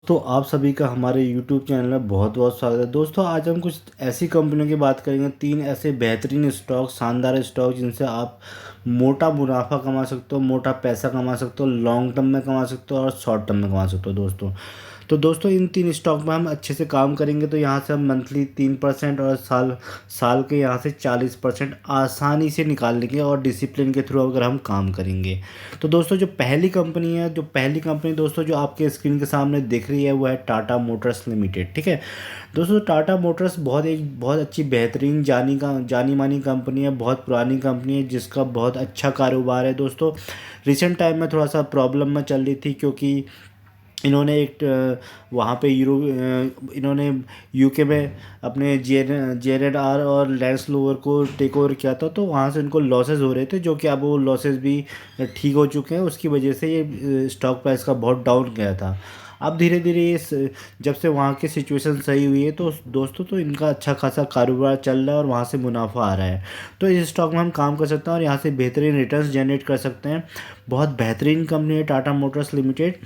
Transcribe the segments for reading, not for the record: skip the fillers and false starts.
तो आप सभी का हमारे YouTube चैनल में बहुत बहुत स्वागत है। दोस्तों आज हम कुछ ऐसी कंपनियों की बात करेंगे, तीन ऐसे बेहतरीन स्टॉक, शानदार स्टॉक जिनसे आप मोटा मुनाफा कमा सकते हो, मोटा पैसा कमा सकते हो, लॉन्ग टर्म में कमा सकते हो और शॉर्ट टर्म में कमा सकते हो दोस्तों इन तीन स्टॉक में हम अच्छे से काम करेंगे तो यहाँ से हम मंथली 3% और साल साल के यहाँ से 40% आसानी से निकाल लेंगे और डिसिप्लिन के थ्रू अगर हम काम करेंगे। तो दोस्तों जो पहली कंपनी दोस्तों जो आपके स्क्रीन के सामने दिख रही है वो है टाटा मोटर्स लिमिटेड। ठीक है दोस्तों, टाटा मोटर्स बहुत अच्छी बेहतरीन जानी मानी कंपनी है, बहुत पुरानी कंपनी है जिसका बहुत अच्छा कारोबार है। दोस्तों रिसेंट टाइम में थोड़ा सा प्रॉब्लम में चल रही थी क्योंकि इन्होंने वहाँ पे इन्होंने यूके में अपने जेरेड आर और लैंस लोवर को टेक ओवर किया था, तो वहाँ से इनको लॉसेस हो रहे थे जो कि अब वो लॉसेस भी ठीक हो चुके हैं। उसकी वजह से ये स्टॉक प्राइस का बहुत डाउन गया था। अब धीरे धीरे जब से वहाँ की सिचुएशन सही हुई है तो दोस्तों तो इनका अच्छा खासा कारोबार चल रहा है और वहाँ से मुनाफा आ रहा है। तो इस स्टॉक में हम काम कर सकते हैं और यहाँ से बेहतरीन रिटर्न्स जनरेट कर सकते हैं। बहुत बेहतरीन कंपनी है टाटा मोटर्स लिमिटेड।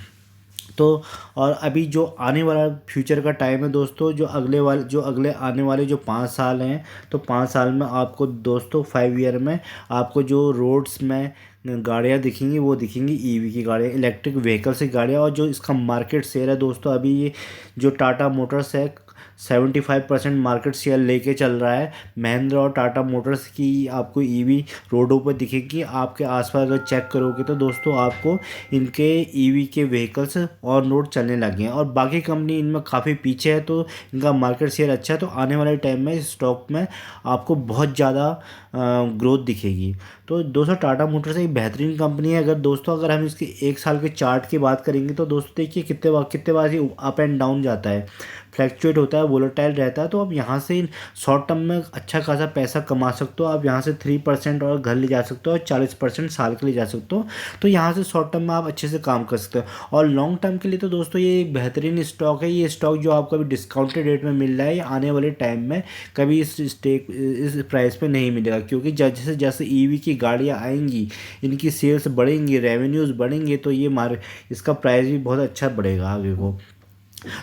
तो और अभी जो आने वाला फ्यूचर का टाइम है दोस्तों, जो अगले आने वाले जो 5 साल हैं, तो 5 साल में आपको दोस्तों 5 ईयर में आपको जो रोड्स में गाड़ियाँ दिखेंगी वो दिखेंगी ईवी की गाड़ियाँ, इलेक्ट्रिक व्हीकल्स की गाड़ियाँ। और जो इसका मार्केट शेयर है दोस्तों, अभी ये जो टाटा मोटर्स है 75% मार्केट शेयर लेके चल रहा है। महिंद्रा और टाटा मोटर्स की आपको ईवी रोडों पर दिखेगी। आपके आसपास अगर चेक करोगे तो दोस्तों आपको इनके ईवी के व्हीकल्स ऑन रोड चलने लगे हैं और बाकी कंपनी इनमें काफ़ी पीछे है, तो इनका मार्केट शेयर अच्छा है। तो आने वाले टाइम में इस स्टॉक में आपको बहुत ज़्यादा ग्रोथ दिखेगी। तो दोस्तों टाटा मोटर्स एक बेहतरीन कंपनी है। अगर हम इसके 1 साल के चार्ट की बात करेंगे तो दोस्तों देखिए कितने बार ये अप एंड डाउन जाता है, फ्लैक्चुएट होता है, वोलेटाइल रहता है। तो अब यहाँ से शॉर्ट टर्म में अच्छा खासा पैसा कमा सकते हो। आप यहाँ से 3% और घर ले जा सकते हो और 40% साल के लिए जा सकते हो। तो यहाँ से शॉर्ट टर्म में आप अच्छे से काम कर सकते हो। और लॉन्ग टर्म के लिए तो दोस्तों ये एक बेहतरीन स्टॉक है। ये स्टॉक जो आपको अभी डिस्काउंटेड रेट में मिल रहा है, ये आने वाले टाइम में कभी इस प्राइस पे नहीं मिलेगा, क्योंकि जैसे जैसे ईवी की गाड़ियाँ आएंगी, इनकी सेल्स बढ़ेंगी, रेवेन्यूज़ बढ़ेंगे, तो इसका प्राइस भी बहुत अच्छा बढ़ेगा आगे को।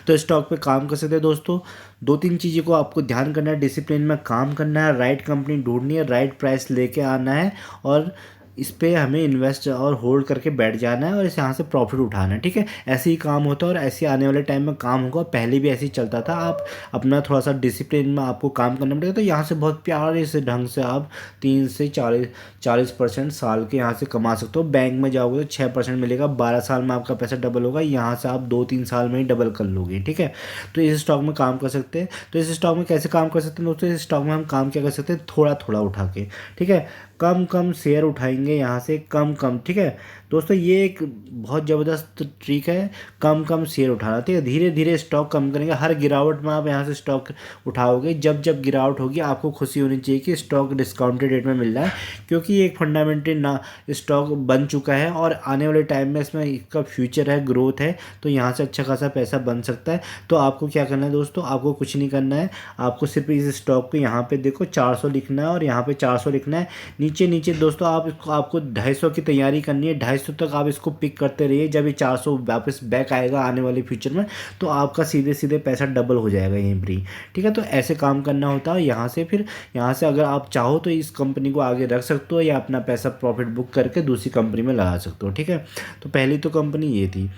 तो स्टॉक पे काम कर सकते हैं दोस्तों। दो तीन चीज़ों को आपको ध्यान करना है, डिसिप्लिन में काम करना है, राइट कंपनी ढूंढनी है, राइट प्राइस लेके आना है और इस पे हमें इन्वेस्ट और होल्ड करके बैठ जाना है और इस यहाँ से प्रॉफिट उठाना है। ठीक है, ऐसे ही काम होता है और ऐसे आने वाले टाइम में काम होगा। पहले भी ऐसे ही चलता था। आप अपना थोड़ा सा डिसिप्लिन में आपको काम करना पड़ेगा, तो यहाँ से बहुत प्यारे से ढंग से आप 30 से 40% साल के यहाँ से कमा सकते हो। बैंक में जाओगे तो 6% मिलेगा, 12 साल में आपका पैसा डबल होगा। यहाँ से आप 2-3 साल में ही डबल कर लोगे। ठीक है, तो इस स्टॉक में काम कर सकते हैं। तो इस स्टॉक में कैसे काम कर सकते हैं दोस्तों? इस स्टॉक में हम काम क्या कर सकते हैं, थोड़ा थोड़ा उठा के। ठीक है, कम कम शेयर उठाएंगे यहाँ से, कम कम। ठीक है दोस्तों, ये एक बहुत ज़बरदस्त ट्रिक है, कम कम शेयर उठाना। ठीक है, धीरे धीरे स्टॉक कम करेंगे। हर गिरावट में आप यहाँ से स्टॉक उठाओगे। जब जब गिरावट होगी आपको खुशी होनी चाहिए कि स्टॉक डिस्काउंटेड रेट में मिल रहा है, क्योंकि ये एक फंडामेंटली ना स्टॉक बन चुका है और आने वाले टाइम में इसमें इसका फ्यूचर है, ग्रोथ है, तो यहाँ से अच्छा खासा पैसा बन सकता है। तो आपको क्या करना है दोस्तों, आपको कुछ नहीं करना है। आपको सिर्फ इस स्टॉक को यहाँ पे देखो 400 लिखना है और यहाँ पे 400 लिखना है। नीचे नीचे दोस्तों आपको 250 की तैयारी करनी है। 250 तक आप इसको पिक करते रहिए। जब ये 400 वापस बैक आएगा आने वाले फ्यूचर में, तो आपका सीधे सीधे पैसा डबल हो जाएगा यहीं पर ही। ठीक है, तो ऐसे काम करना होता है। यहाँ से अगर आप चाहो तो इस कंपनी को आगे रख सकते हो या अपना पैसा प्रॉफिट बुक करके दूसरी कंपनी में लगा सकते हो। ठीक है, तो पहली तो कंपनी ये थी।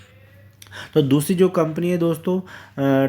तो दूसरी जो कंपनी है दोस्तों,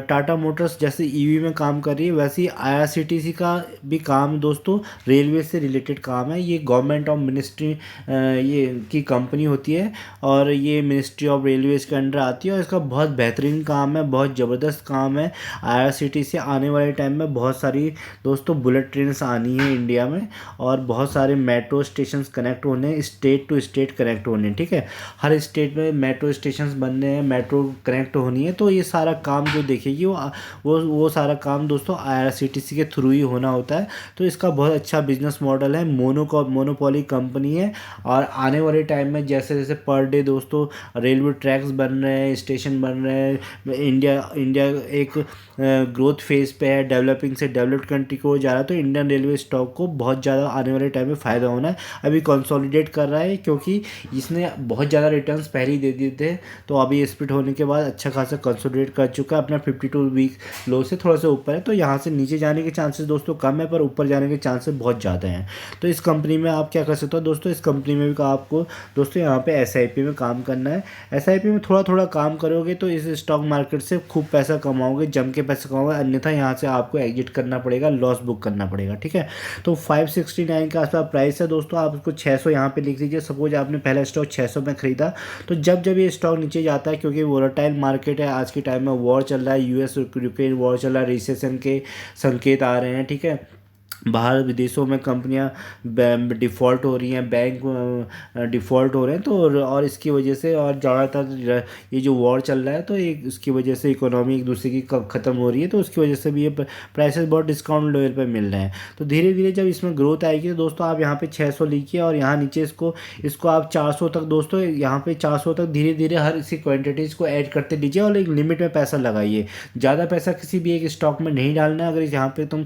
टाटा मोटर्स जैसे ईवी में काम कर रही है, वैसे ही आईआरसीटीसी का भी काम दोस्तों रेलवे से रिलेटेड काम है। ये गवर्नमेंट ऑफ मिनिस्ट्री ये की कंपनी होती है और ये मिनिस्ट्री ऑफ रेलवेज के अंडर आती है और इसका बहुत बेहतरीन काम है, बहुत ज़बरदस्त काम है। आईआरसीटीसी आने वाले टाइम में बहुत सारी दोस्तों बुलेट ट्रेन आनी है इंडिया में और बहुत सारे मेट्रो स्टेशन कनेक्ट होने, स्टेट टू स्टेट कनेक्ट होने। ठीक है, हर स्टेट में मेट्रो स्टेशन बनने हैं, मेट्रो कनेक्ट होनी है। तो ये सारा काम जो देखेगी वो सारा काम दोस्तों आईआरसीटीसी के थ्रू ही होना होता है। तो इसका बहुत अच्छा बिजनेस मॉडल है, मोनोपोली कंपनी है। और आने वाले टाइम में जैसे जैसे पर डे दोस्तों रेलवे ट्रैक्स बन रहे हैं, स्टेशन बन रहे हैं, इंडिया एक ग्रोथ फेज पे है, डेवलपिंग से डेवलप्ड कंट्री को जा रहा है। तो इंडियन रेलवे स्टॉक को बहुत ज़्यादा आने वाले टाइम में फ़ायदा होना है। अभी कंसोलिडेट कर रहा है क्योंकि इसने बहुत ज़्यादा रिटर्न्स पहले ही दे दिए थे, तो अभी स्प्लिट होने के बाद अच्छा खासा कंसोलिडेट कर चुका है, अपना 52 वीक लो से थोड़ा सा ऊपर है। तो यहाँ से नीचे जाने के चांसेस दोस्तों कम है, पर ऊपर जाने के चांसेस बहुत ज़्यादा हैं। तो इस कंपनी में आप क्या कर सकते हो दोस्तों, इस कंपनी में भी आपको दोस्तों यहाँ पे एसआईपी में काम करना है। एसआईपी में थोड़ा थोड़ा काम करोगे तो इस स्टॉक मार्केट से खूब पैसा कमाओगे, जम के पैसा कमाओगे, अन्यथा यहाँ से आपको एग्जिट करना पड़ेगा, लॉस बुक करना पड़ेगा। ठीक है, तो 569 के आसपास प्राइस है दोस्तों। आप उसको 600 यहाँ पे लिख लीजिए। सपोज आपने पहला स्टॉक 600 में खरीदा, तो जब जब ये स्टॉक नीचे जाता है, क्योंकि वोलेटाइल मार्केट है आज के टाइम में, वॉर चल रहा है, यूएस यूक्रेन वॉर चल रहा है, रिसेशन के संकेत आ रहे हैं। ठीक है, बाहर विदेशों में कंपनियां डिफ़ॉल्ट हो रही हैं, बैंक डिफ़ॉल्ट हो रहे हैं, तो और इसकी वजह से, और ज़्यादातर ये जो वॉर चल रहा है, तो एक इसकी वजह से इकोनॉमी एक दूसरे की ख़त्म हो रही है, तो उसकी वजह से भी ये प्राइसेस बहुत डिस्काउंट लेवल पे मिल रहे हैं। तो धीरे धीरे जब इसमें ग्रोथ आएगी तो दोस्तों आप यहाँ पे 600 लिखिए, और यहाँ नीचे इसको इसको आप 400 तक दोस्तों, यहाँ पे 400 तक धीरे धीरे हर इसी क्वान्टिटीज़ को ऐड करते दीजिए, और एक लिमिट में पैसा लगाइए। ज़्यादा पैसा किसी भी एक स्टॉक में नहीं डालना है। अगर यहाँ पे तुम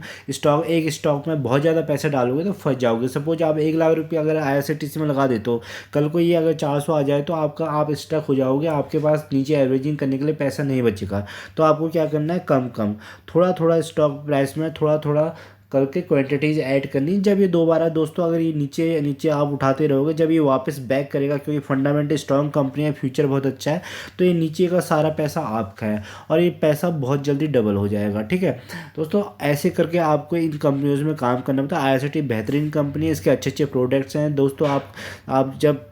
एक स्टॉक में बहुत ज़्यादा पैसा डालोगे तो फंस जाओगे। सपोज आप 1 लाख रुपये अगर IRCTC में लगा देते हो, कल को ये अगर 400 आ जाए तो आप स्टक हो जाओगे, आपके पास नीचे एवरेजिंग करने के लिए पैसा नहीं बचेगा। तो आपको क्या करना है, कम कम थोड़ा थोड़ा स्टॉक प्राइस में थोड़ा थोड़ा करके क्वांटिटीज ऐड करनी। जब ये दोबारा दोस्तों, अगर ये नीचे नीचे आप उठाते रहोगे, जब ये वापस बैक करेगा, क्योंकि फंडामेंटल स्ट्रॉन्ग कंपनी है, फ्यूचर बहुत अच्छा है, तो ये नीचे का सारा पैसा आपका है, और ये पैसा बहुत जल्दी डबल हो जाएगा। ठीक है दोस्तों, ऐसे करके आपको इन कंपनियों में काम करना पड़ता है। IRCTC बेहतरीन कंपनी है, इसके अच्छे अच्छे प्रोडक्ट्स हैं दोस्तों। आप जब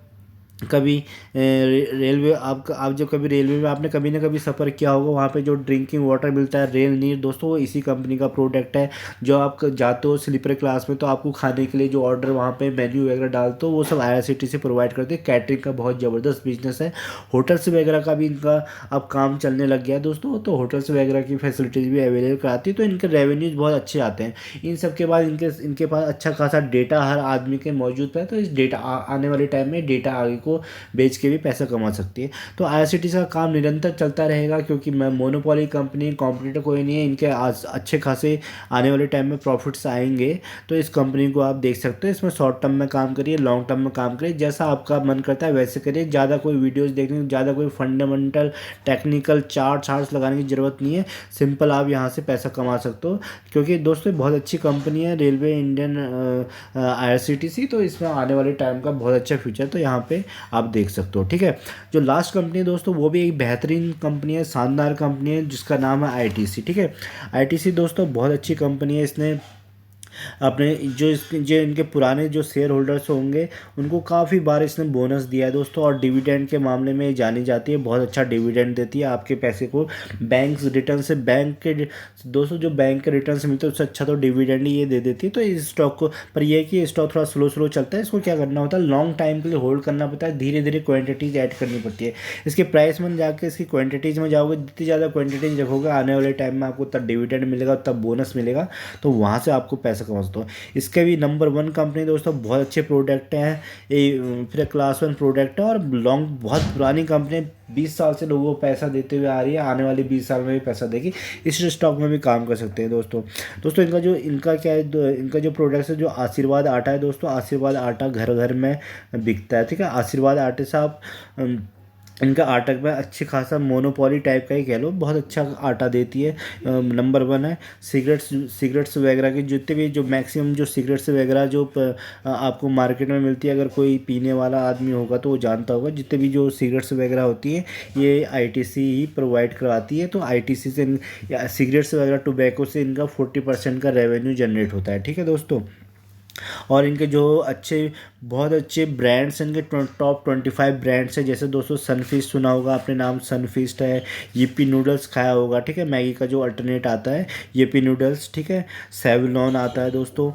कभी रेलवे आप जब कभी रेलवे में आपने कभी ना कभी सफ़र किया होगा, वहाँ पे जो ड्रिंकिंग वाटर मिलता है, रेल नीर दोस्तों, वो इसी कंपनी का प्रोडक्ट है। जो आप जाते हो स्लीपर क्लास में, तो आपको खाने के लिए जो ऑर्डर वहाँ पे मेन्यू वगैरह डालते हो, वो सब IRCTC से प्रोवाइड करते हैं। कैटरिंग का बहुत ज़बरदस्त बिजनेस है। होटल्स वगैरह का भी इनका अब काम चलने लग गया है दोस्तों, तो होटल्स वगैरह की फैसिलिटीज़ भी अवेलेबल कराती है, तो इनके रेवेन्यूज़ बहुत अच्छे आते हैं। इन सब के बाद इनके पास अच्छा खासा डेटा हर आदमी के मौजूद है, तो इस डेटा आने वाले टाइम में डेटा आगे को बेच के भी पैसा कमा सकती है। तो IRCTC का काम निरंतर चलता रहेगा, क्योंकि मैं मोनोपोली कंपनी, कॉम्पिटिटर कोई नहीं है। इनके आज अच्छे खासे आने वाले टाइम में प्रॉफिट्स आएंगे, तो इस कंपनी को आप देख सकते हो। इसमें शॉर्ट टर्म में काम करिए, लॉन्ग टर्म में काम करिए, जैसा आपका मन करता है वैसे करिए। ज़्यादा कोई वीडियोज़ देखने, ज़्यादा कोई फंडामेंटल टेक्निकल चार्ट्स लगाने की ज़रूरत नहीं है। सिंपल आप यहाँ से पैसा कमा सकते हो, क्योंकि दोस्तों बहुत अच्छी कंपनी है रेलवे इंडियन IRCTC, तो इसमें आने वाले टाइम का बहुत अच्छा फ्यूचर, तो यहाँ पे आप देख सकते हो। ठीक है, जो लास्ट कंपनी है दोस्तों, वो भी एक बेहतरीन कंपनी है, शानदार कंपनी है, जिसका नाम है ITC। ठीक है, ITC दोस्तों बहुत अच्छी कंपनी है। इसने अपने जो इनके पुराने जो शेयर होल्डर्स होंगे, उनको काफ़ी बार इसने बोनस दिया है दोस्तों, और डिविडेंड के मामले में जानी जाती है, बहुत अच्छा डिविडेंड देती है आपके पैसे को। बैंक रिटर्न से, बैंक के दोस्तों जो बैंक के रिटर्न से मिलते हैं, उससे अच्छा तो डिविडेंड ही ये दे देती है। तो इस स्टॉक को, पर यह है कि स्टॉक थोड़ा स्लो चलता है, इसको क्या करना होता है, लॉन्ग टाइम के लिए होल्ड करना पड़ता है, धीरे धीरे क्वान्टिटीज़ ऐड करनी पड़ती है। इसके प्राइस में जाकर इसकी क्वान्टिटीज़ में जाओगे, जितनी ज़्यादा क्वान्टिटीज रखोगे, आने वाले टाइम में आपको उतना डिविडेंड मिलेगा, उतना बोनस मिलेगा, तो वहाँ से आपको पैसा कमा सकते हो। इसके भी नंबर 1 कंपनी दोस्तों, बहुत अच्छे प्रोडक्ट हैं, ये फिर क्लास 1 प्रोडक्ट है, और बहुत पुरानी कंपनी, 20 साल से लोगों को पैसा देते हुए आ रही है, आने वाले 20 साल में भी पैसा देगी। इस स्टॉक में भी काम कर सकते हैं दोस्तों। इनका क्या है, इनका जो प्रोडक्ट है, जो आशीर्वाद आटा है दोस्तों, आशीर्वाद आटा घर घर में बिकता है। ठीक है, आशीर्वाद आटे से आप इनका आटा में अच्छी खासा मोनोपोली टाइप का ही कह लो, बहुत अच्छा आटा देती है। नंबर 1 है। सिगरेट्स वगैरह की जितने भी, जो मैक्सिमम जो सिगरेट्स वगैरह जो आपको मार्केट में मिलती है, अगर कोई पीने वाला आदमी होगा तो वो जानता होगा, जितने भी जो सिगरेट्स वगैरह होती हैं, ये ITC ही प्रोवाइड करवाती है। तो ITC से सिगरेट्स वगैरह टोबैको से इनका 40% का रेवेन्यू जनरेट होता है। ठीक है दोस्तों, और इनके जो बहुत अच्छे ब्रांड्स हैं, इनके टॉप 25 ब्रांड्स हैं। जैसे दोस्तों सनफीस्ट सुना होगा आपने नाम, सनफीस्ट है। yippee नूडल्स खाया होगा, ठीक है, मैगी का जो अल्टरनेट आता है yippee नूडल्स। ठीक है, सेवलॉन आता है दोस्तों,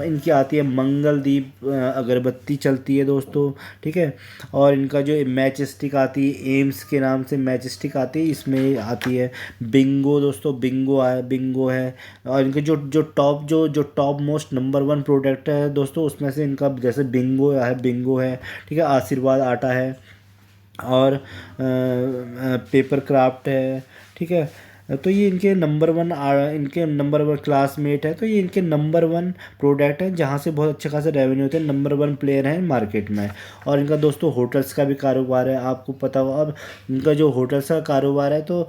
इनकी आती है मंगलदीप अगरबत्ती चलती है दोस्तों। ठीक है, और इनका जो मैच स्टिक आती है, एम्स के नाम से मैच स्टिक आती है, इसमें आती है बिंगो दोस्तों, बिंगो है। और इनके जो टॉप मोस्ट नंबर 1 प्रोडक्ट है दोस्तों, उसमें से इनका जैसे बिंगो है। ठीक है, आशीर्वाद आटा है, और पेपर क्राफ्ट है। ठीक है, तो ये इनके नंबर वन क्लासमेट है, तो ये इनके नंबर वन प्रोडक्ट है जहाँ से बहुत अच्छे खासे रेवेन्यू होते हैं, नंबर वन प्लेयर है मार्केट में। और इनका दोस्तों होटल्स का भी कारोबार है, आपको पता होगा। अब इनका जो होटल्स का कारोबार है, तो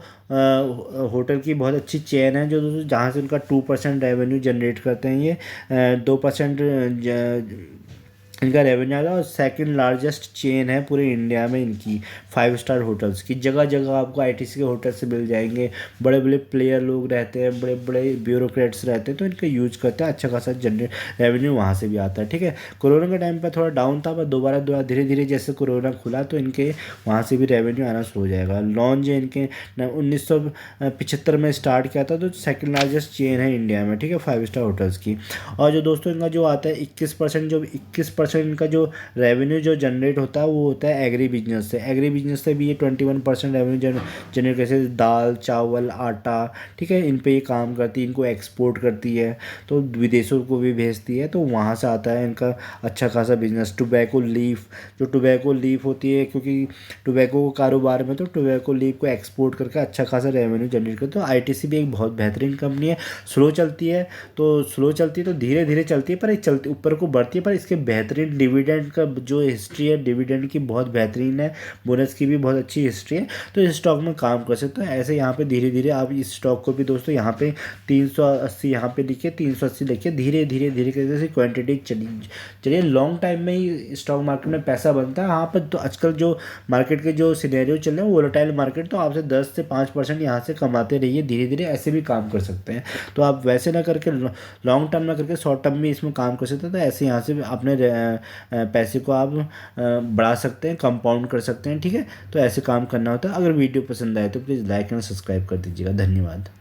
होटल की बहुत अच्छी चेन है जो दोस्तों, जहाँ से उनका 2% रेवेन्यू जनरेट करते हैं ये, 2% इनका रेवेन्यू आता है। और सेकंड लार्जेस्ट चेन है पूरे इंडिया में इनकी, 5 स्टार होटल्स की। जगह जगह आपको आईटीसी के होटल से मिल जाएंगे। बड़े बड़े प्लेयर लोग रहते हैं, बड़े बड़े ब्यूरोक्रेट्स रहते हैं, तो इनका यूज करते हैं, अच्छा खासा जनरेट रेवेन्यू वहाँ से भी आता है। ठीक है, कोरोना के टाइम पर थोड़ा डाउन था, पर दोबारा धीरे धीरे जैसे कोरोना खुला तो इनके वहाँ से भी रेवेन्यू आना शुरू हो जाएगा। लॉन्च है इनके 1975 में स्टार्ट किया था, तो सेकंड लार्जेस्ट चेन है इंडिया में। ठीक है, 5 स्टार होटल्स की। और जो दोस्तों इनका जो आता है 21% इनका जो रेवेन्यू जो जनरेट होता है वो होता है एग्री बिजनेस से। एग्री बिजनेस से भी ये 21% रेवेन्यू जनरेट कैसे, दाल चावल आटा, ठीक है, इन पे ये काम करती है, इनको एक्सपोर्ट करती है, तो विदेशों को भी भेजती है, तो वहाँ से आता है इनका अच्छा खासा बिजनेस। टोबैको लीफ, जो टोबैको लीफ होती है, क्योंकि टोबैको कारोबार में तो टोबैको लीफ को एक्सपोर्ट करके अच्छा खासा रेवेन्यू जनरेट करते हैं। तो आईटीसी भी एक बहुत बेहतरीन कंपनी है। स्लो चलती है तो धीरे धीरे चलती है, पर एक चलती ऊपर को बढ़ती है, पर इसके बेहतरीन डिविडेंड का जो हिस्ट्री है, डिविडेंड की बहुत बेहतरीन है, बोनस की भी बहुत अच्छी हिस्ट्री है। तो इस स्टॉक में काम कर सकते हो। ऐसे यहाँ पे धीरे धीरे आप इस स्टॉक को भी दोस्तों यहाँ पे 380 यहाँ पे लिखिए, 380 लिखिए, धीरे धीरे धीरे करके क्वान्टिटी चलिए लॉन्ग टाइम में ही स्टॉक मार्केट में पैसा बनता है। हाँ, पर तो आजकल जो मार्केट के जो सिनेरियो चल रहे हैं वोलेटाइल मार्केट, तो आपसे 10 से 5% यहाँ से कमाते रहिए, धीरे धीरे ऐसे भी काम कर सकते हैं। तो आप वैसे ना करके लॉन्ग टर्म ना करके शॉर्ट टर्म में इसमें काम कर सकते हैं। तो ऐसे यहाँ से अपने पैसे को आप बढ़ा सकते हैं, कंपाउंड कर सकते हैं। ठीक है, तो ऐसे काम करना होता है। अगर वीडियो पसंद आए तो प्लीज़ लाइक एंड सब्सक्राइब कर दीजिएगा। धन्यवाद।